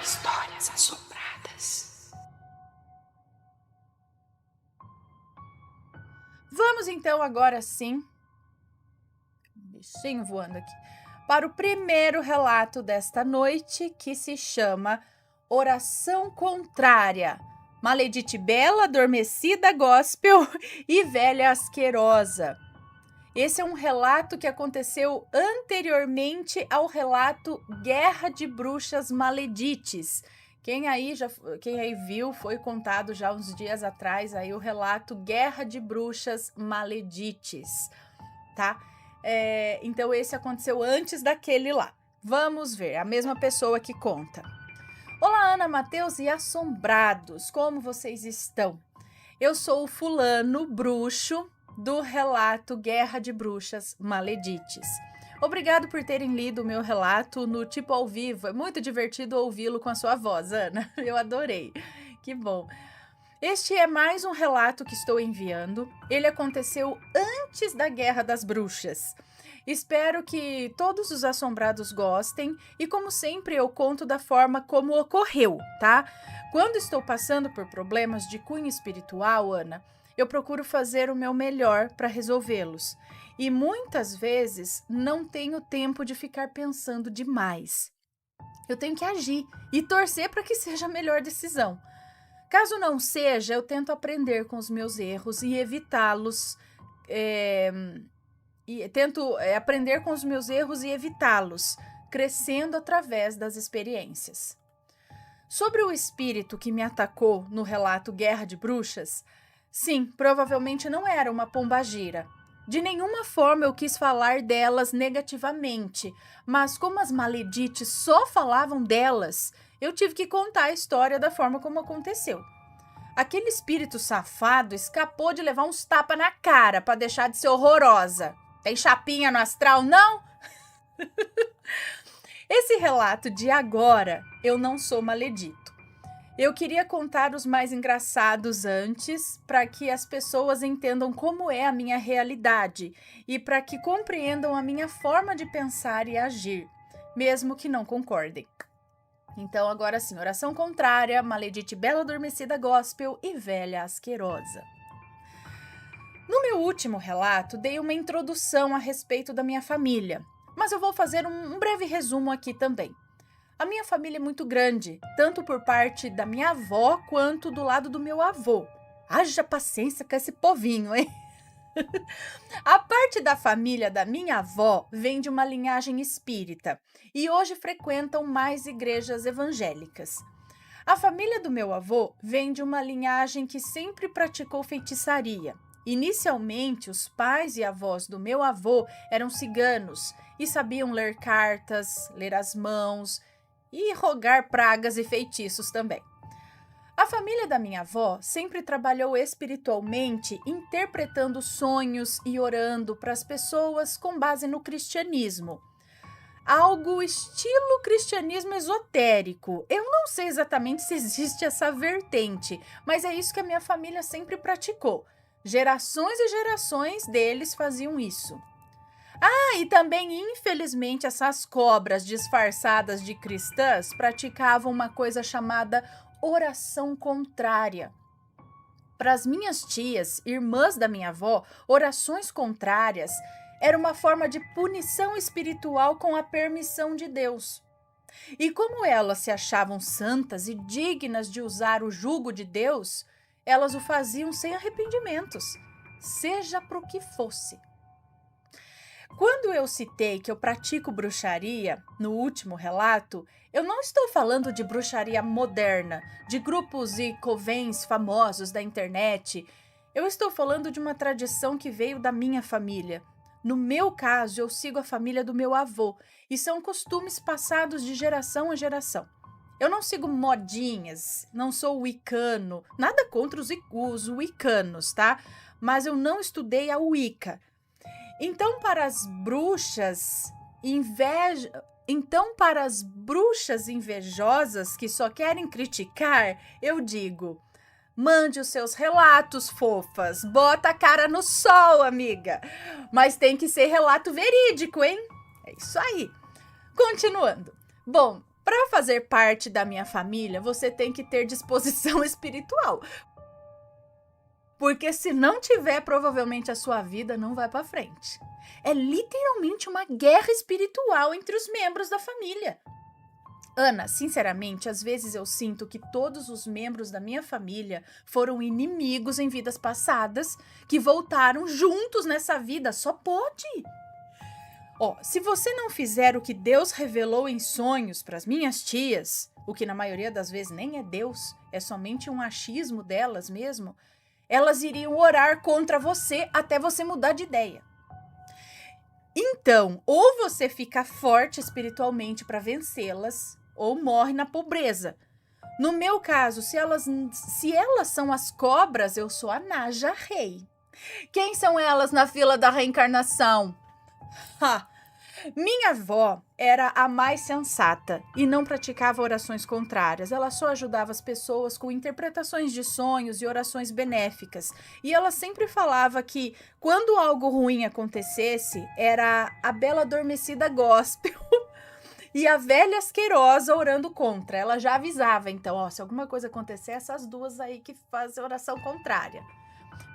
Histórias assombradas. Vamos então agora sim, bichinho voando aqui, para o primeiro relato desta noite, que se chama Oração Contrária, Maledite Bela, Adormecida Gospel e Velha Asquerosa. Esse é um relato que aconteceu anteriormente ao relato Guerra de Bruxas Maledites. Quem aí viu, foi contado já uns dias atrás aí o relato Guerra de Bruxas Maledites, tá? Então esse aconteceu antes daquele lá. Vamos ver, a mesma pessoa que conta. Olá, Ana, Matheus e assombrados, como vocês estão? Eu sou o fulano bruxo do relato Guerra de Bruxas Maledites. Obrigado por terem lido o meu relato no tipo ao vivo. É muito divertido ouvi-lo com a sua voz, Ana. Eu adorei. Que bom. Este é mais um relato que estou enviando. Ele aconteceu antes da Guerra das Bruxas. Espero que todos os assombrados gostem e, como sempre, eu conto da forma como ocorreu, tá? Quando estou passando por problemas de cunho espiritual, Ana, eu procuro fazer o meu melhor para resolvê-los. E muitas vezes não tenho tempo de ficar pensando demais. Eu tenho que agir e torcer para que seja a melhor decisão. Caso não seja, eu tento aprender com os meus erros e evitá-los. Aprender com os meus erros e evitá-los, crescendo através das experiências. Sobre o espírito que me atacou no relato Guerra de Bruxas, sim, provavelmente não era uma pombagira. De nenhuma forma eu quis falar delas negativamente, mas como as maledites só falavam delas, eu tive que contar a história da forma como aconteceu. Aquele espírito safado escapou de levar uns tapas na cara para deixar de ser horrorosa. Tem chapinha no astral, não? Esse relato de agora, eu não sou maledito. Eu queria contar os mais engraçados antes, para que as pessoas entendam como é a minha realidade e para que compreendam a minha forma de pensar e agir, mesmo que não concordem. Então, agora sim, oração contrária, maledite Bela Adormecida Gospel e Velha Asquerosa. No meu último relato, dei uma introdução a respeito da minha família, mas eu vou fazer um breve resumo aqui também. A minha família é muito grande, tanto por parte da minha avó quanto do lado do meu avô. Haja paciência com esse povinho, hein? A parte da família da minha avó vem de uma linhagem espírita e hoje frequentam mais igrejas evangélicas. A família do meu avô vem de uma linhagem que sempre praticou feitiçaria. Inicialmente, os pais e avós do meu avô eram ciganos e sabiam ler cartas, ler as mãos e rogar pragas e feitiços também. A família da minha avó sempre trabalhou espiritualmente, interpretando sonhos e orando para as pessoas com base no cristianismo. Algo estilo cristianismo esotérico. Eu não sei exatamente se existe essa vertente, mas é isso que a minha família sempre praticou. Gerações e gerações deles faziam isso. E também, infelizmente, essas cobras disfarçadas de cristãs praticavam uma coisa chamada oração contrária. Para as minhas tias, irmãs da minha avó, orações contrárias era uma forma de punição espiritual com a permissão de Deus. E como elas se achavam santas e dignas de usar o jugo de Deus, elas o faziam sem arrependimentos, seja para o que fosse. Quando eu citei que eu pratico bruxaria, no último relato, eu não estou falando de bruxaria moderna, de grupos e covens famosos da internet. Eu estou falando de uma tradição que veio da minha família. No meu caso, eu sigo a família do meu avô, e são costumes passados de geração a geração. Eu não sigo modinhas, não sou wicano, nada contra os wicanos, tá? Mas eu não estudei a Wicca. Então, para as bruxas invejosas que só querem criticar, eu digo: mande os seus relatos, fofas. Bota a cara no sol, amiga. Mas tem que ser relato verídico, hein? É isso aí. Continuando. Bom, Para fazer parte da minha família, você tem que ter disposição espiritual. Porque se não tiver, provavelmente a sua vida não vai para frente. É literalmente uma guerra espiritual entre os membros da família. Ana, sinceramente, às vezes eu sinto que todos os membros da minha família foram inimigos em vidas passadas, que voltaram juntos nessa vida. Só pode. Se você não fizer o que Deus revelou em sonhos para as minhas tias, o que na maioria das vezes nem é Deus, é somente um achismo delas mesmo, elas iriam orar contra você até você mudar de ideia. Então, ou você fica forte espiritualmente para vencê-las, ou morre na pobreza. No meu caso, se elas são as cobras, eu sou a Naja Rei. Quem são elas na fila da reencarnação? Minha avó era a mais sensata e não praticava orações contrárias. Ela só ajudava as pessoas com interpretações de sonhos e orações benéficas. E ela sempre falava que quando algo ruim acontecesse, era a Bela Adormecida Gospel e a Velha Asquerosa orando contra. Ela já avisava, então, se alguma coisa acontecer, essas duas aí que fazem oração contrária.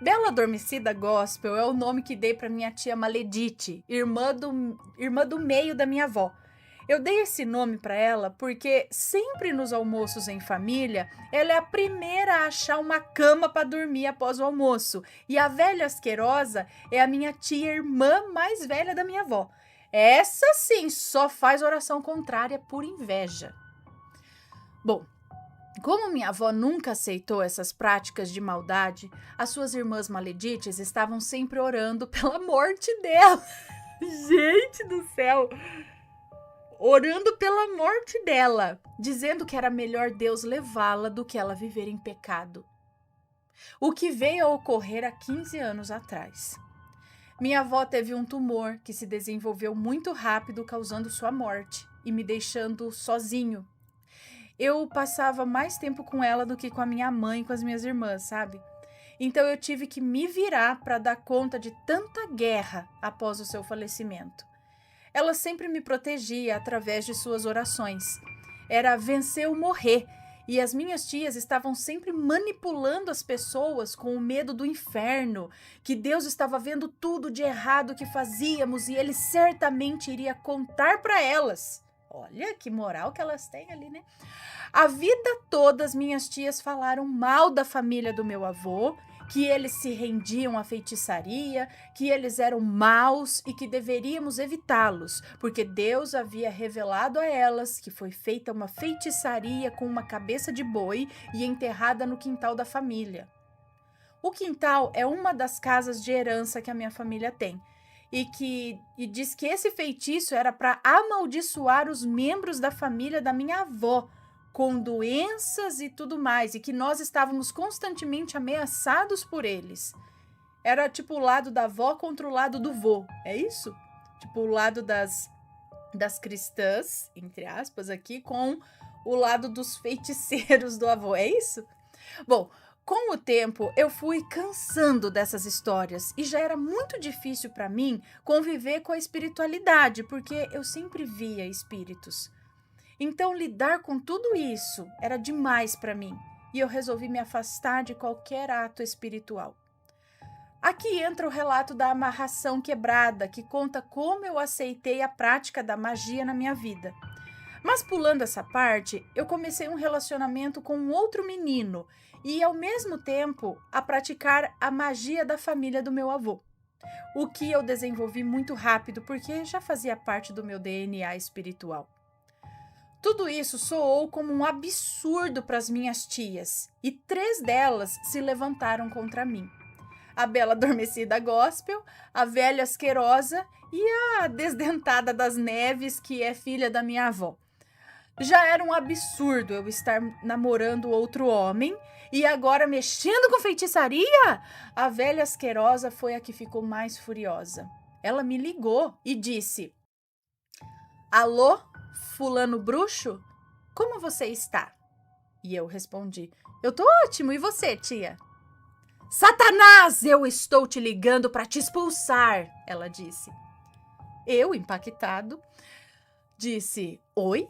Bela Adormecida Gospel é o nome que dei para minha tia Maledite, irmã do meio da minha avó. Eu dei esse nome para ela porque sempre nos almoços em família, ela é a primeira a achar uma cama para dormir após o almoço. E a Velha Asquerosa é a minha tia irmã mais velha da minha avó. Essa sim só faz oração contrária por inveja. Bom, como minha avó nunca aceitou essas práticas de maldade, as suas irmãs maledites estavam sempre orando pela morte dela. Gente do céu! Orando pela morte dela, dizendo que era melhor Deus levá-la do que ela viver em pecado. O que veio a ocorrer há 15 anos atrás. Minha avó teve um tumor que se desenvolveu muito rápido, causando sua morte e me deixando sozinho. Eu passava mais tempo com ela do que com a minha mãe e com as minhas irmãs, sabe? Então eu tive que me virar para dar conta de tanta guerra após o seu falecimento. Ela sempre me protegia através de suas orações. Era vencer ou morrer. E as minhas tias estavam sempre manipulando as pessoas com o medo do inferno, que Deus estava vendo tudo de errado que fazíamos e Ele certamente iria contar para elas. Olha que moral que elas têm ali, né? A vida toda as minhas tias falaram mal da família do meu avô, que eles se rendiam à feitiçaria, que eles eram maus e que deveríamos evitá-los, porque Deus havia revelado a elas que foi feita uma feitiçaria com uma cabeça de boi e enterrada no quintal da família. O quintal é uma das casas de herança que a minha família tem. E diz que esse feitiço era para amaldiçoar os membros da família da minha avó, com doenças e tudo mais, e que nós estávamos constantemente ameaçados por eles. Era tipo o lado da avó contra o lado do vô, é isso? Tipo o lado das cristãs, entre aspas aqui, com o lado dos feiticeiros do avô, é isso? Bom, com o tempo, eu fui cansando dessas histórias e já era muito difícil para mim conviver com a espiritualidade, porque eu sempre via espíritos. Então, lidar com tudo isso era demais para mim e eu resolvi me afastar de qualquer ato espiritual. Aqui entra o relato da amarração quebrada, que conta como eu aceitei a prática da magia na minha vida. Mas pulando essa parte, eu comecei um relacionamento com um outro menino e, ao mesmo tempo, a praticar a magia da família do meu avô. O que eu desenvolvi muito rápido, porque já fazia parte do meu DNA espiritual. Tudo isso soou como um absurdo para as minhas tias, e 3 delas se levantaram contra mim. A Bela Adormecida Gospel, a Velha Asquerosa e a Desdentada das Neves, que é filha da minha avó. Já era um absurdo eu estar namorando outro homem e agora mexendo com feitiçaria? A Velha Asquerosa foi a que ficou mais furiosa. Ela me ligou e disse: "Alô, fulano bruxo? Como você está?" E eu respondi: "Eu tô ótimo, e você, tia?" "Satanás, eu estou te ligando para te expulsar", ela disse. Eu, impactado, disse: "Oi?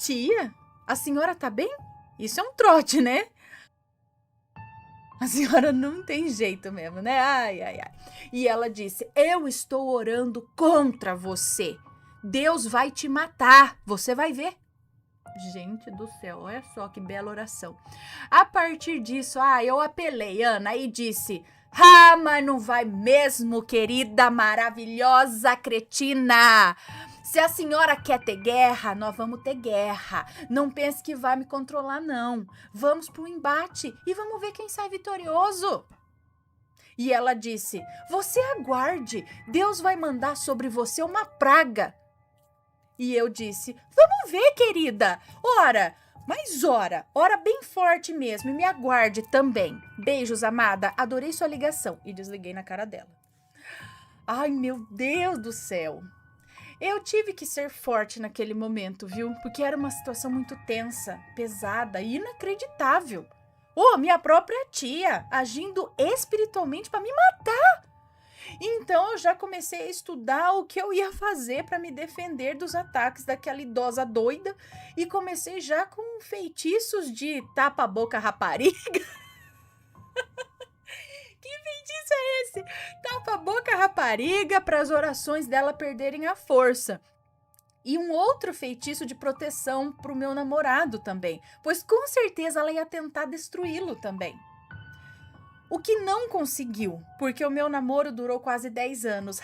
Tia, a senhora tá bem? Isso é um trote, né? A senhora não tem jeito mesmo, né? Ai, ai, ai. E ela disse: eu estou orando contra você. Deus vai te matar, você vai ver. Gente do céu, olha só que bela oração. A partir disso, eu apelei, Ana, e disse: mas não vai mesmo, querida, maravilhosa cretina. Se a senhora quer ter guerra, nós vamos ter guerra. Não pense que vai me controlar, não. Vamos pro embate e vamos ver quem sai vitorioso. E ela disse: você aguarde, Deus vai mandar sobre você uma praga. E eu disse: vamos ver, querida. Ora, mas ora bem forte mesmo e me aguarde também. Beijos, amada, adorei sua ligação. E desliguei na cara dela. Ai, meu Deus do céu. Eu tive que ser forte naquele momento, viu? Porque era uma situação muito tensa, pesada e inacreditável. Minha própria tia agindo espiritualmente para me matar. Então eu já comecei a estudar o que eu ia fazer para me defender dos ataques daquela idosa doida e comecei já com feitiços de tapa-boca rapariga. Que feitiço é esse? Tapa-boca rapariga para as orações dela perderem a força. E um outro feitiço de proteção para o meu namorado também, pois com certeza ela ia tentar destruí-lo também. O que não conseguiu, porque o meu namoro durou quase 10 anos.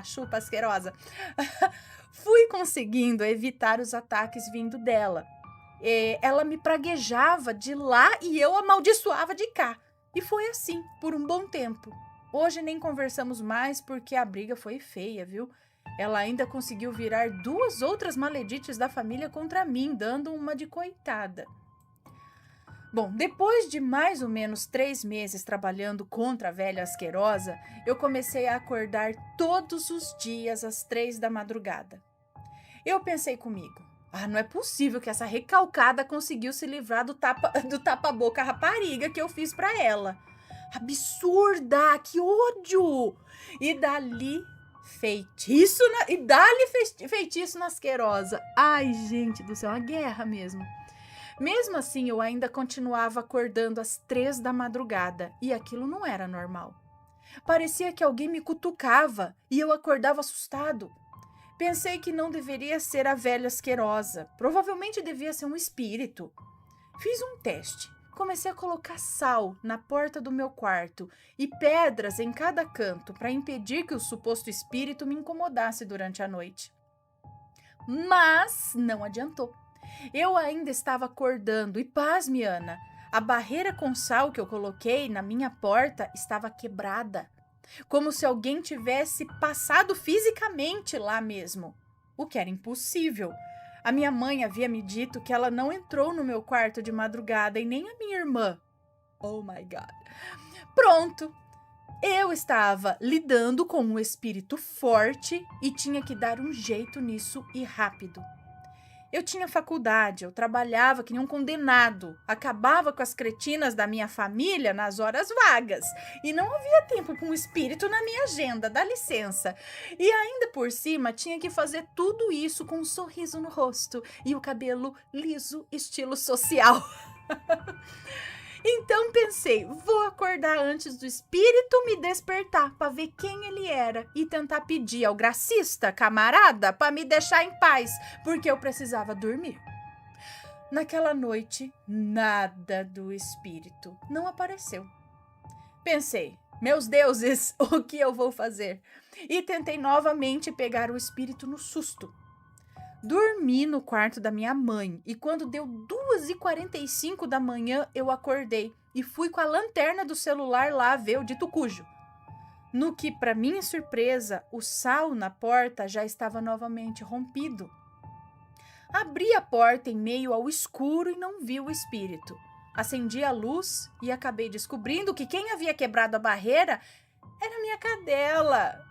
Chupa asquerosa. Fui conseguindo evitar os ataques vindo dela. Ela me praguejava de lá e eu amaldiçoava de cá. E foi assim, por um bom tempo. Hoje nem conversamos mais porque a briga foi feia, viu? Ela ainda conseguiu virar 2 outras maledites da família contra mim, dando uma de coitada. Bom, depois de mais ou menos 3 meses trabalhando contra a velha asquerosa, eu comecei a acordar todos os dias às 3 da madrugada. Eu pensei comigo: não é possível que essa recalcada conseguiu se livrar do tapa-boca rapariga que eu fiz pra ela. Absurda, que ódio! E dali feitiço na asquerosa. Ai, gente do céu, uma guerra mesmo. Mesmo assim, eu ainda continuava acordando às 3 da madrugada e aquilo não era normal. Parecia que alguém me cutucava e eu acordava assustado. Pensei que não deveria ser a velha asquerosa, provavelmente devia ser um espírito. Fiz um teste. Comecei a colocar sal na porta do meu quarto e pedras em cada canto para impedir que o suposto espírito me incomodasse durante a noite. Mas não adiantou. Eu ainda estava acordando e, pasme, Ana, a barreira com sal que eu coloquei na minha porta estava quebrada, como se alguém tivesse passado fisicamente lá mesmo, o que era impossível. A minha mãe havia me dito que ela não entrou no meu quarto de madrugada e nem a minha irmã. Oh my God! Pronto! Eu estava lidando com um espírito forte e tinha que dar um jeito nisso e rápido. Eu tinha faculdade, eu trabalhava que nem um condenado, acabava com as cretinas da minha família nas horas vagas e não havia tempo para um espírito na minha agenda, dá licença. E ainda por cima tinha que fazer tudo isso com um sorriso no rosto e o cabelo liso, estilo social. Então pensei, vou acordar antes do espírito me despertar para ver quem ele era e tentar pedir ao gracista, camarada, para me deixar em paz, porque eu precisava dormir. Naquela noite, nada do espírito não apareceu. Pensei, meus deuses, o que eu vou fazer? E tentei novamente pegar o espírito no susto. Dormi no quarto da minha mãe e quando deu 2h45 da manhã eu acordei e fui com a lanterna do celular lá ver o dito cujo. No que, para minha surpresa, o sal na porta já estava novamente rompido. Abri a porta em meio ao escuro e não vi o espírito. Acendi a luz e acabei descobrindo que quem havia quebrado a barreira era minha cadela,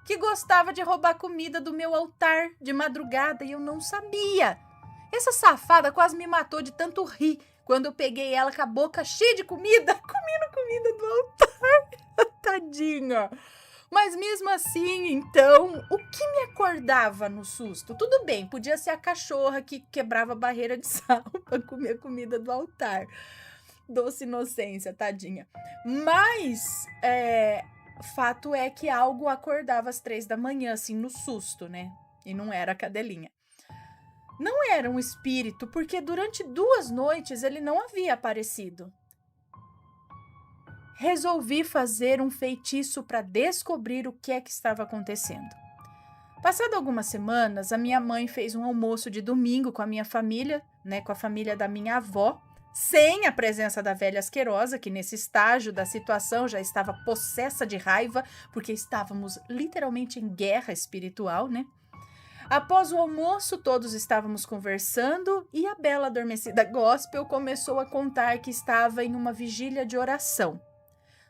que gostava de roubar comida do meu altar de madrugada e eu não sabia. Essa safada quase me matou de tanto rir quando eu peguei ela com a boca cheia de comida, comendo comida do altar. Tadinha. Mas mesmo assim, então, o que me acordava no susto? Tudo bem, podia ser a cachorra que quebrava a barreira de sal para comer a comida do altar. Doce inocência, tadinha. Mas, fato é que algo acordava às 3 da manhã, assim, no susto, né? E não era a cadelinha. Não era um espírito, porque durante 2 noites ele não havia aparecido. Resolvi fazer um feitiço para descobrir o que é que estava acontecendo. Passado algumas semanas, a minha mãe fez um almoço de domingo com a minha família, né, com a família da minha avó, sem a presença da velha asquerosa, que nesse estágio da situação já estava possessa de raiva, porque estávamos literalmente em guerra espiritual, né? Após o almoço, todos estávamos conversando e a bela adormecida gospel começou a contar que estava em uma vigília de oração.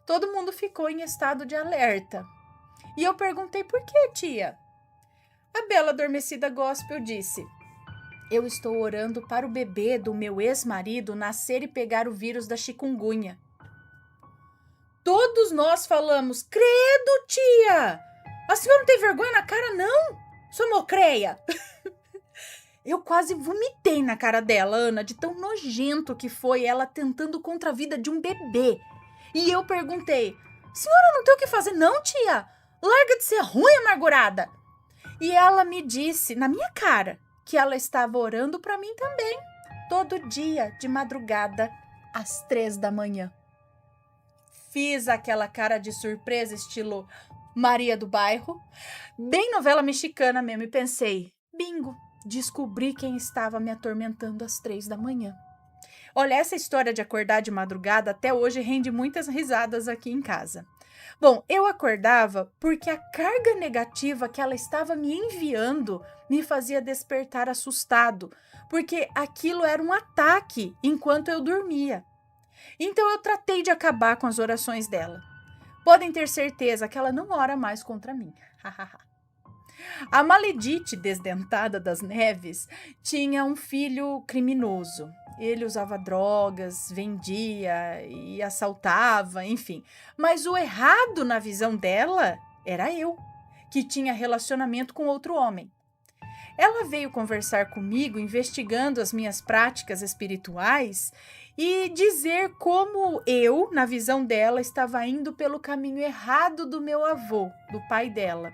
Todo mundo ficou em estado de alerta. E eu perguntei por que, tia? A bela adormecida gospel disse: eu estou orando para o bebê do meu ex-marido nascer e pegar o vírus da chikungunya. Todos nós falamos: credo, tia! A senhora não tem vergonha na cara, não? Sua mocreia! Eu quase vomitei na cara dela, Ana, de tão nojento que foi ela tentando contra a vida de um bebê. E eu perguntei: senhora não tem o que fazer não, tia? Larga de ser ruim, amargurada. E ela me disse, na minha cara, que ela estava orando para mim também, todo dia, de madrugada, às 3 da manhã. Fiz aquela cara de surpresa, estilo Maria do Bairro, bem novela mexicana mesmo, e pensei: bingo, descobri quem estava me atormentando às 3 da manhã. Olha, essa história de acordar de madrugada até hoje rende muitas risadas aqui em casa. Bom, eu acordava porque a carga negativa que ela estava me enviando me fazia despertar assustado, porque aquilo era um ataque enquanto eu dormia. Então eu tratei de acabar com as orações dela. Podem ter certeza que ela não ora mais contra mim. A Maledite Desdentada das Neves tinha um filho criminoso. Ele usava drogas, vendia e assaltava, enfim. Mas o errado na visão dela era eu, que tinha relacionamento com outro homem. Ela veio conversar comigo, investigando as minhas práticas espirituais e dizer como eu, na visão dela, estava indo pelo caminho errado do meu avô, do pai dela.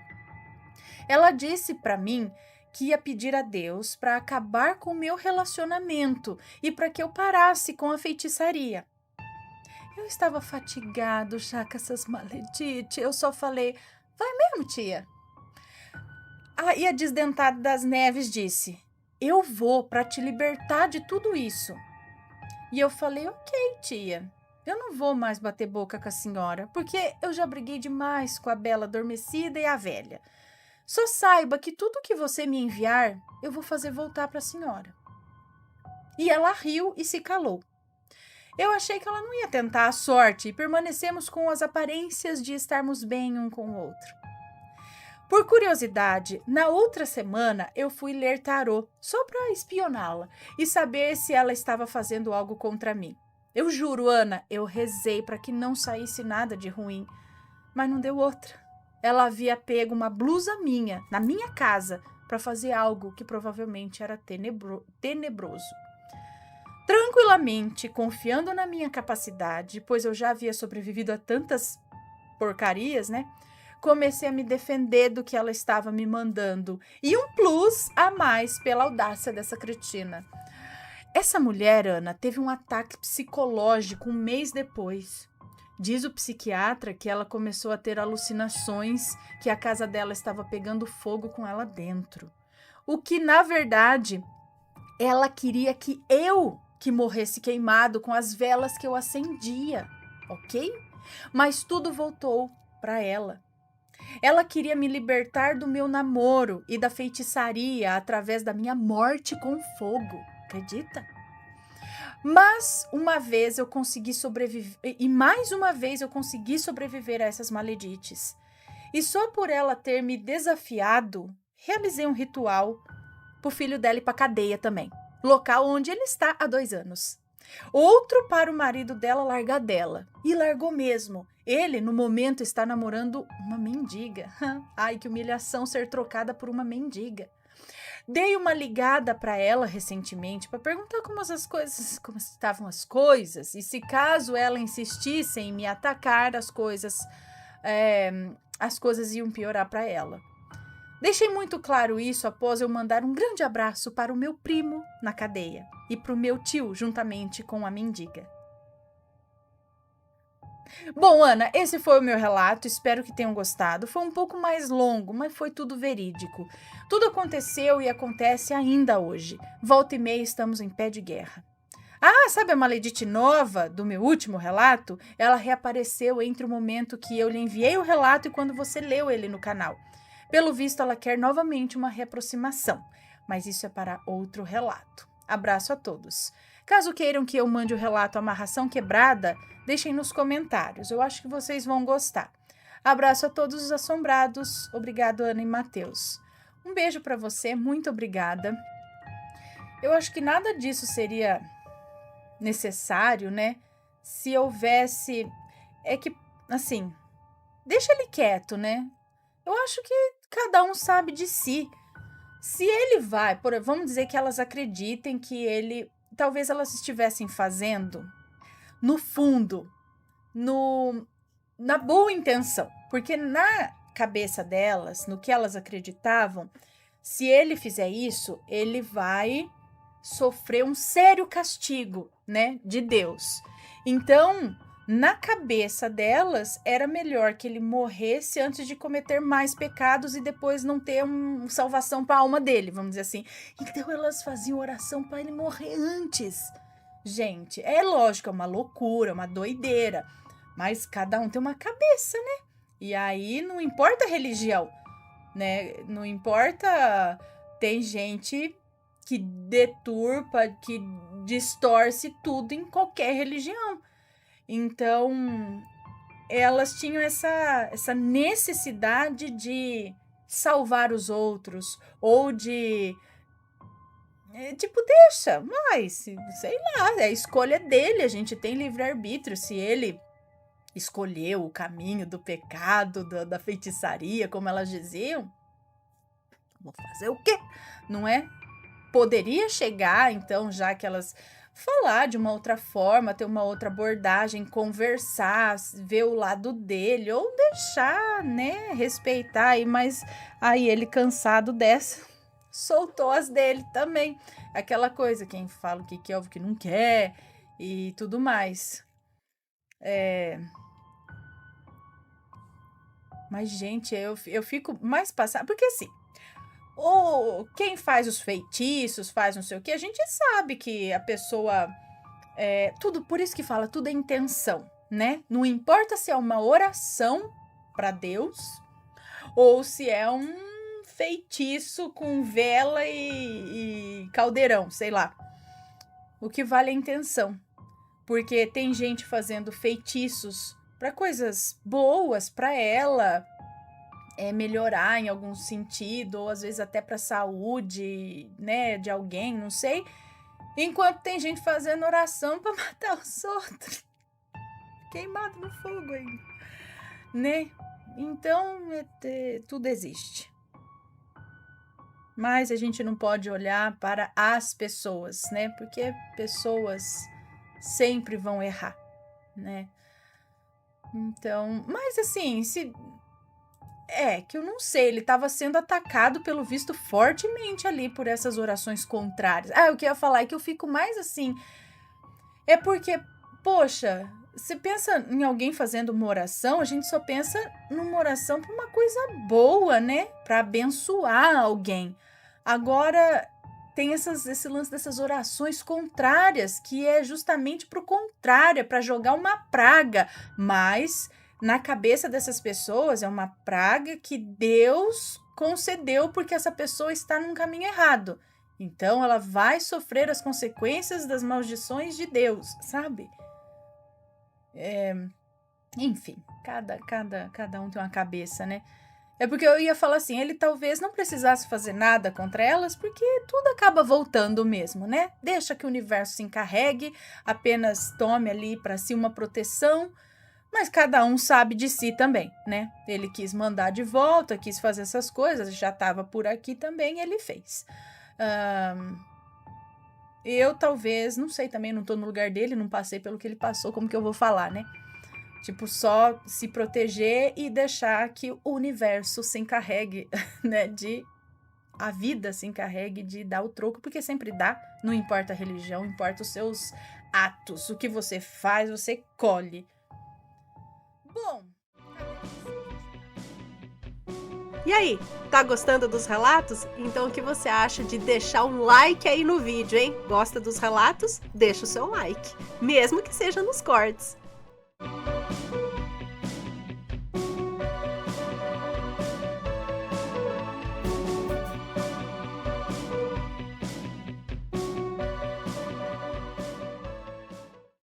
Ela disse para mim que ia pedir a Deus para acabar com o meu relacionamento e para que eu parasse com a feitiçaria. Eu estava fatigado já com essas maledites. Eu só falei: vai mesmo, tia? E a Desdentada das Neves disse: eu vou para te libertar de tudo isso. E eu falei: ok, tia. Eu não vou mais bater boca com a senhora, porque eu já briguei demais com a bela adormecida e a velha. Só saiba que tudo que você me enviar, eu vou fazer voltar para a senhora. E ela riu e se calou. Eu achei que ela não ia tentar a sorte e permanecemos com as aparências de estarmos bem um com o outro. Por curiosidade, na outra semana eu fui ler tarô só para espioná-la e saber se ela estava fazendo algo contra mim. Eu juro, Ana, eu rezei para que não saísse nada de ruim, mas não deu outra. Ela havia pego uma blusa minha, na minha casa, para fazer algo que provavelmente era tenebroso. Tranquilamente, confiando na minha capacidade, pois eu já havia sobrevivido a tantas porcarias, né? Comecei a me defender do que ela estava me mandando. E um plus a mais pela audácia dessa cretina. Essa mulher, Ana, teve um ataque psicológico um mês depois. Diz o psiquiatra que ela começou a ter alucinações, que a casa dela estava pegando fogo com ela dentro. O que, na verdade, ela queria que eu que morresse queimado com as velas que eu acendia, ok? Mas tudo voltou para ela. Ela queria me libertar do meu namoro e da feitiçaria através da minha morte com fogo, acredita? Mas uma vez eu consegui sobreviver, e mais uma vez eu consegui sobreviver a essas maledites. E só por ela ter me desafiado, realizei um ritual pro filho dela ir pra cadeia também. Local onde ele está há 2 anos. Outro para o marido dela largar dela. E largou mesmo. Ele, no momento, está namorando uma mendiga. Ai, que humilhação ser trocada por uma mendiga. Dei uma ligada para ela recentemente para perguntar como estavam as coisas e se caso ela insistisse em me atacar, as coisas iam piorar para ela. Deixei muito claro isso após eu mandar um grande abraço para o meu primo na cadeia e para o meu tio juntamente com a mendiga. Bom, Ana, esse foi o meu relato, espero que tenham gostado. Foi um pouco mais longo, mas foi tudo verídico. Tudo aconteceu e acontece ainda hoje. Volta e meia estamos em pé de guerra. Ah, sabe a Maledite nova do meu último relato? Ela reapareceu entre o momento que eu lhe enviei o relato e quando você leu ele no canal. Pelo visto, ela quer novamente uma reaproximação, mas isso é para outro relato. Abraço a todos. Caso queiram que eu mande o relato Amarração Quebrada, deixem nos comentários. Eu acho que vocês vão gostar. Abraço a todos os assombrados. Obrigado, Ana e Matheus. Um beijo para você. Muito obrigada. Eu acho que nada disso seria necessário, né? Se houvesse... É que, assim, deixa ele quieto, né? Eu acho que cada um sabe de si. Se ele vai... Vamos dizer que elas acreditem que ele... Talvez elas estivessem fazendo, no fundo, na boa intenção. Porque na cabeça delas, no que elas acreditavam, se ele fizer isso, ele vai sofrer um sério castigo, né, de Deus. Então, na cabeça delas, era melhor que ele morresse antes de cometer mais pecados e depois não ter uma salvação para a alma dele, vamos dizer assim. Então, elas faziam oração para ele morrer antes. Gente, é lógico, é uma loucura, uma doideira, mas cada um tem uma cabeça, né? E aí, não importa a religião, né? Não importa... Tem gente que deturpa, que distorce tudo em qualquer religião. Então, elas tinham essa necessidade de salvar os outros, ou de, deixa, mas, sei lá, é a escolha dele, a gente tem livre-arbítrio, se ele escolheu o caminho do pecado, da feitiçaria, como elas diziam, vou fazer o quê? Não é? Poderia chegar, então, já que elas... falar de uma outra forma, ter uma outra abordagem, conversar, ver o lado dele, ou deixar, né, respeitar aí, mas aí ele cansado dessa, soltou as dele também. Aquela coisa, quem fala o que quer, o que não quer e tudo mais. Mas, gente, eu fico mais passada, porque assim, ou quem faz os feitiços, faz não sei o que, a gente sabe que a pessoa... tudo, por isso que fala, tudo é intenção, né? Não importa se é uma oração para Deus ou se é um feitiço com vela e caldeirão, sei lá. O que vale é a intenção. Porque tem gente fazendo feitiços para coisas boas para ela, melhorar em algum sentido, ou às vezes até para saúde, né, de alguém, não sei. Enquanto tem gente fazendo oração para matar os outros. Queimado no fogo ainda, né? Então, tudo existe. Mas a gente não pode olhar para as pessoas, né? Porque pessoas sempre vão errar, né? Então, mas assim, que eu não sei, ele estava sendo atacado, pelo visto, fortemente ali por essas orações contrárias. O que eu ia falar é que eu fico mais assim, é porque, poxa, você pensa em alguém fazendo uma oração, a gente só pensa numa oração para uma coisa boa, né? Para abençoar alguém. Agora, tem esse lance dessas orações contrárias, que é justamente para o contrário, é para jogar uma praga, mas... na cabeça dessas pessoas é uma praga que Deus concedeu porque essa pessoa está num caminho errado. Então ela vai sofrer as consequências das maldições de Deus, sabe? Enfim, cada um tem uma cabeça, né? É porque eu ia falar assim, ele talvez não precisasse fazer nada contra elas, porque tudo acaba voltando mesmo, né? Deixa que o universo se encarregue, apenas tome ali para si uma proteção, mas cada um sabe de si também, né? Ele quis mandar de volta, quis fazer essas coisas, já estava por aqui também, ele fez. Eu talvez, não sei também, não tô no lugar dele, não passei pelo que ele passou, como que eu vou falar, né? Tipo, só se proteger e deixar que o universo se encarregue, né? A vida se encarregue de dar o troco, porque sempre dá, não importa a religião, importa os seus atos. O que você faz, você colhe. Bom. E aí, tá gostando dos relatos? Então o que você acha de deixar um like aí no vídeo, hein? Gosta dos relatos? Deixa o seu like, mesmo que seja nos cortes.